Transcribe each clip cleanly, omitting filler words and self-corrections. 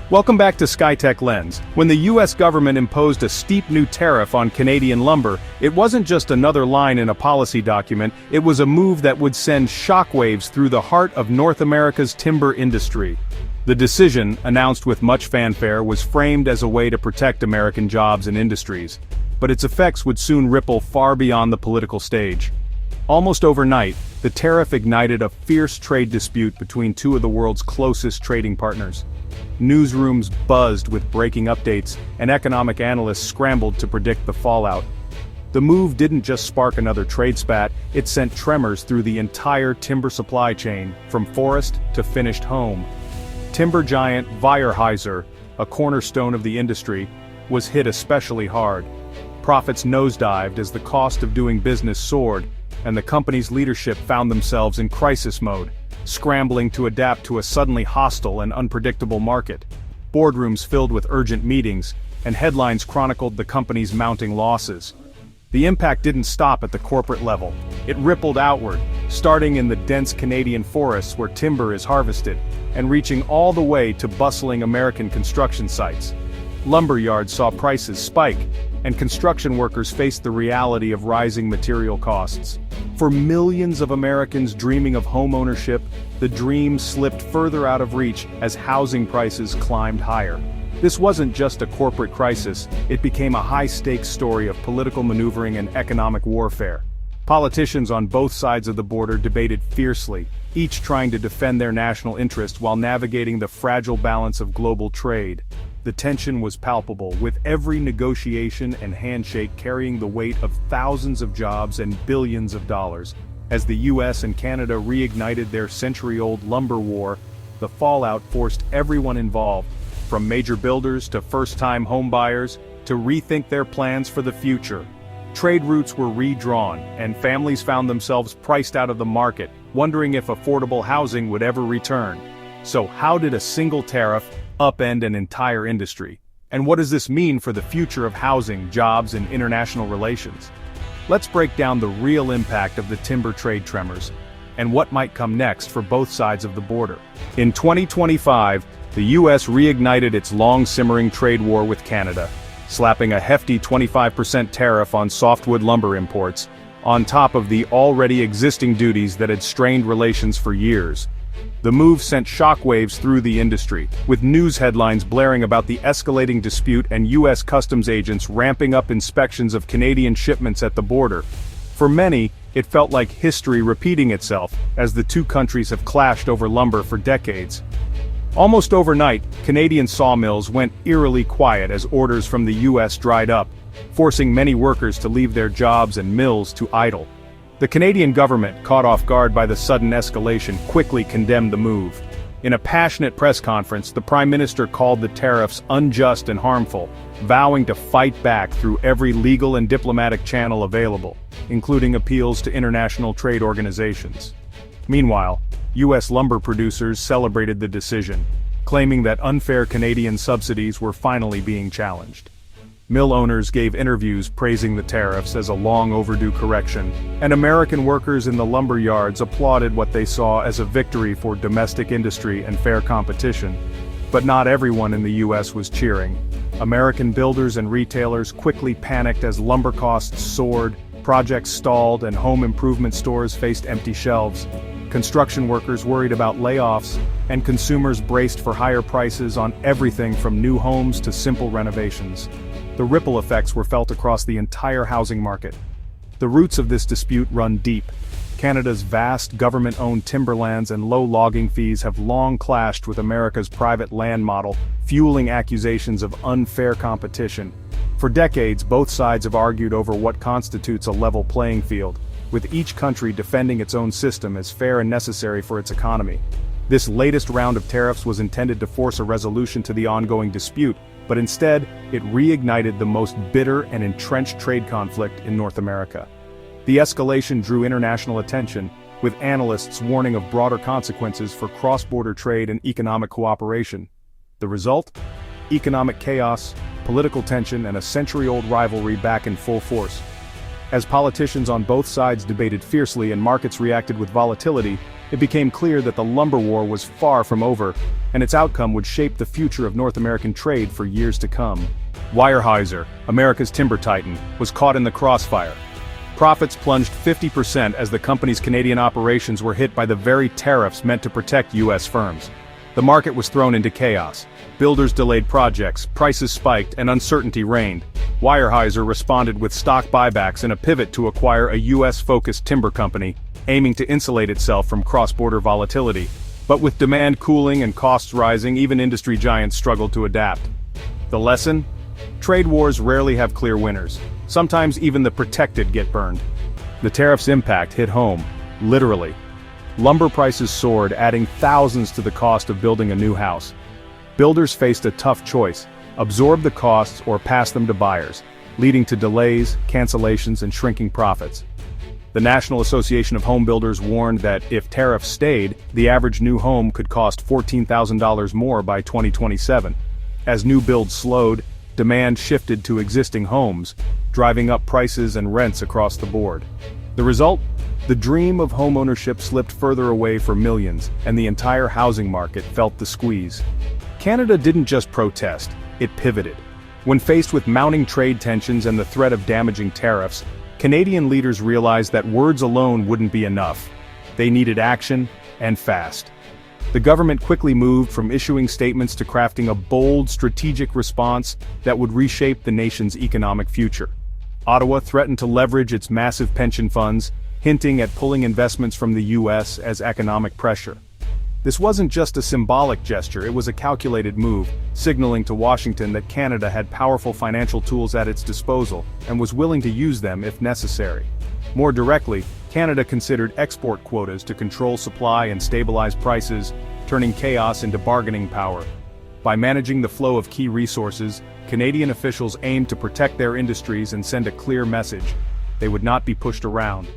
Welcome back to Skytech-Lens. When the U.S. government imposed a steep new tariff on Canadian lumber, it wasn't just another line in a policy document, it was a move that would send shockwaves through the heart of North America's timber industry. The decision, announced with much fanfare, was framed as a way to protect American jobs and industries. But its effects would soon ripple far beyond the political stage. Almost overnight, the tariff ignited a fierce trade dispute between two of the world's closest trading partners. Newsrooms buzzed with breaking updates, and economic analysts scrambled to predict the fallout. The move didn't just spark another trade spat, it sent tremors through the entire timber supply chain, from forest to finished home. Timber giant Weyerhaeuser, a cornerstone of the industry, was hit especially hard. Profits nosedived as the cost of doing business soared, and the company's leadership found themselves in crisis mode, scrambling to adapt to a suddenly hostile and unpredictable market. Boardrooms filled with urgent meetings, and headlines chronicled the company's mounting losses. The impact didn't stop at the corporate level. It rippled outward, starting in the dense Canadian forests where timber is harvested, and reaching all the way to bustling American construction sites. Lumber yards saw prices spike, and construction workers faced the reality of rising material costs. For millions of Americans dreaming of home ownership, the dream slipped further out of reach as housing prices climbed higher. This wasn't just a corporate crisis, it became a high-stakes story of political maneuvering and economic warfare. Politicians on both sides of the border debated fiercely, each trying to defend their national interests while navigating the fragile balance of global trade. The tension was palpable, with every negotiation and handshake carrying the weight of thousands of jobs and billions of dollars. As the U.S. and Canada reignited their century-old lumber war, the fallout forced everyone involved, from major builders to first-time homebuyers, to rethink their plans for the future. Trade routes were redrawn, and families found themselves priced out of the market, wondering if affordable housing would ever return. So how did a single tariff upend an entire industry? And what does this mean for the future of housing, jobs, and international relations? Let's break down the real impact of the timber trade tremors, and what might come next for both sides of the border. In 2025, the U.S. reignited its long-simmering trade war with Canada, slapping a hefty 25% tariff on softwood lumber imports, on top of the already existing duties that had strained relations for years. The move sent shockwaves through the industry, with news headlines blaring about the escalating dispute and U.S. customs agents ramping up inspections of Canadian shipments at the border. For many, it felt like history repeating itself, as the two countries have clashed over lumber for decades. Almost overnight, Canadian sawmills went eerily quiet as orders from the U.S. dried up, forcing many workers to leave their jobs and mills to idle. The Canadian government, caught off guard by the sudden escalation, quickly condemned the move. In a passionate press conference, the Prime Minister called the tariffs unjust and harmful, vowing to fight back through every legal and diplomatic channel available, including appeals to international trade organizations. Meanwhile, U.S. lumber producers celebrated the decision, claiming that unfair Canadian subsidies were finally being challenged. Mill owners gave interviews praising the tariffs as a long-overdue correction, and American workers in the lumber yards applauded what they saw as a victory for domestic industry and fair competition. But not everyone in the U.S. was cheering. American builders and retailers quickly panicked as lumber costs soared, projects stalled, and home improvement stores faced empty shelves. Construction workers worried about layoffs, and consumers braced for higher prices on everything from new homes to simple renovations. The ripple effects were felt across the entire housing market. The roots of this dispute run deep. Canada's vast government-owned timberlands and low logging fees have long clashed with America's private land model, fueling accusations of unfair competition. For decades, both sides have argued over what constitutes a level playing field, with each country defending its own system as fair and necessary for its economy. This latest round of tariffs was intended to force a resolution to the ongoing dispute, but instead, it reignited the most bitter and entrenched trade conflict in North America. The escalation drew international attention, with analysts warning of broader consequences for cross-border trade and economic cooperation. The result? Economic chaos, political tension, and a century-old rivalry back in full force. As politicians on both sides debated fiercely and markets reacted with volatility, it became clear that the lumber war was far from over, and its outcome would shape the future of North American trade for years to come. Weyerhaeuser, America's timber titan, was caught in the crossfire. Profits plunged 50% as the company's Canadian operations were hit by the very tariffs meant to protect U.S. firms. The market was thrown into chaos. Builders delayed projects, prices spiked, and uncertainty reigned. Weyerhaeuser responded with stock buybacks and a pivot to acquire a U.S.-focused timber company, aiming to insulate itself from cross-border volatility. But with demand cooling and costs rising, even industry giants struggled to adapt. The lesson? Trade wars rarely have clear winners. Sometimes even the protected get burned. The tariffs' impact hit home, literally. Lumber prices soared, adding thousands to the cost of building a new house. Builders faced a tough choice: absorb the costs or pass them to buyers, leading to delays, cancellations, and shrinking profits. The National Association of Home Builders warned that if tariffs stayed, the average new home could cost $14,000 more by 2027. As new builds slowed, demand shifted to existing homes, driving up prices and rents across the board. The result? The dream of homeownership slipped further away for millions, and the entire housing market felt the squeeze. Canada didn't just protest, it pivoted. When faced with mounting trade tensions and the threat of damaging tariffs, Canadian leaders realized that words alone wouldn't be enough. They needed action, and fast. The government quickly moved from issuing statements to crafting a bold, strategic response that would reshape the nation's economic future. Ottawa threatened to leverage its massive pension funds, hinting at pulling investments from the U.S. as economic pressure. This wasn't just a symbolic gesture, it was a calculated move, signaling to Washington that Canada had powerful financial tools at its disposal and was willing to use them if necessary. More directly, Canada considered export quotas to control supply and stabilize prices, turning chaos into bargaining power. By managing the flow of key resources, Canadian officials aimed to protect their industries and send a clear message: they would not be pushed around.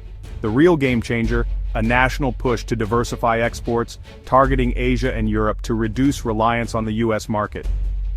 The real game changer: a national push to diversify exports, targeting Asia and Europe to reduce reliance on the U.S. market.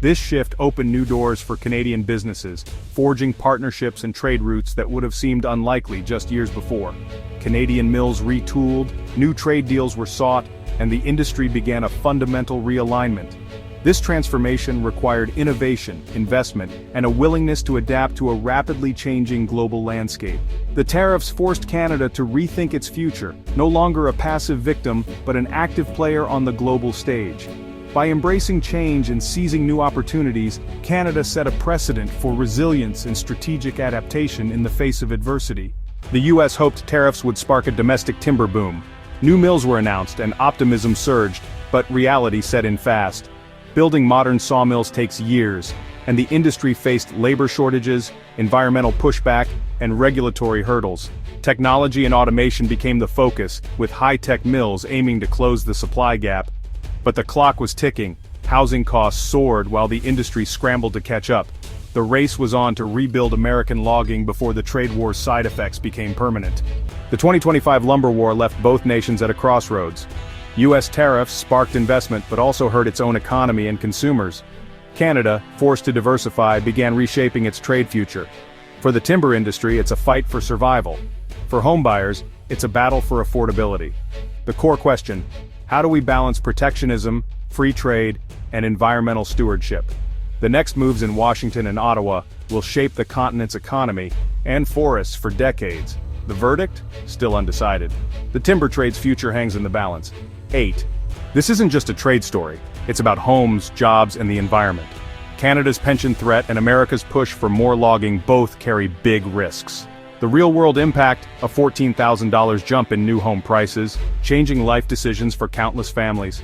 This shift opened new doors for Canadian businesses, forging partnerships and trade routes that would have seemed unlikely just years before. Canadian mills retooled, new trade deals were sought, and the industry began a fundamental realignment. This transformation required innovation, investment, and a willingness to adapt to a rapidly changing global landscape. The tariffs forced Canada to rethink its future, no longer a passive victim, but an active player on the global stage. By embracing change and seizing new opportunities, Canada set a precedent for resilience and strategic adaptation in the face of adversity. The U.S. hoped tariffs would spark a domestic timber boom. New mills were announced and optimism surged, but reality set in fast. Building modern sawmills takes years, and the industry faced labor shortages, environmental pushback, and regulatory hurdles. Technology and automation became the focus, with high-tech mills aiming to close the supply gap. But the clock was ticking. Housing costs soared while the industry scrambled to catch up. The race was on to rebuild American logging before the trade war's side effects became permanent. The 2025 lumber war left both nations at a crossroads. U.S. tariffs sparked investment but also hurt its own economy and consumers. Canada, forced to diversify, began reshaping its trade future. For the timber industry, it's a fight for survival. For homebuyers, it's a battle for affordability. The core question: how do we balance protectionism, free trade, and environmental stewardship? The next moves in Washington and Ottawa will shape the continent's economy and forests for decades. The verdict? Still undecided. The timber trade's future hangs in the balance. 8. This isn't just a trade story. It's about homes, jobs, and the environment. Canada's pension threat and America's push for more logging both carry big risks. The real-world impact: a $14,000 jump in new home prices, changing life decisions for countless families.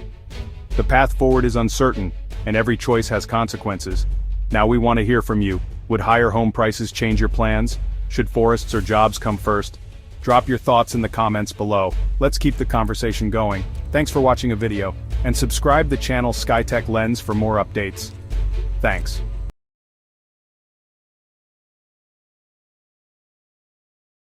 The path forward is uncertain, and every choice has consequences. Now we want to hear from you. Would higher home prices change your plans? Should forests or jobs come first? Drop your thoughts in the comments below. Let's keep the conversation going. Thanks for watching a video, and subscribe the channel Skytech-Lens for more updates. Thanks.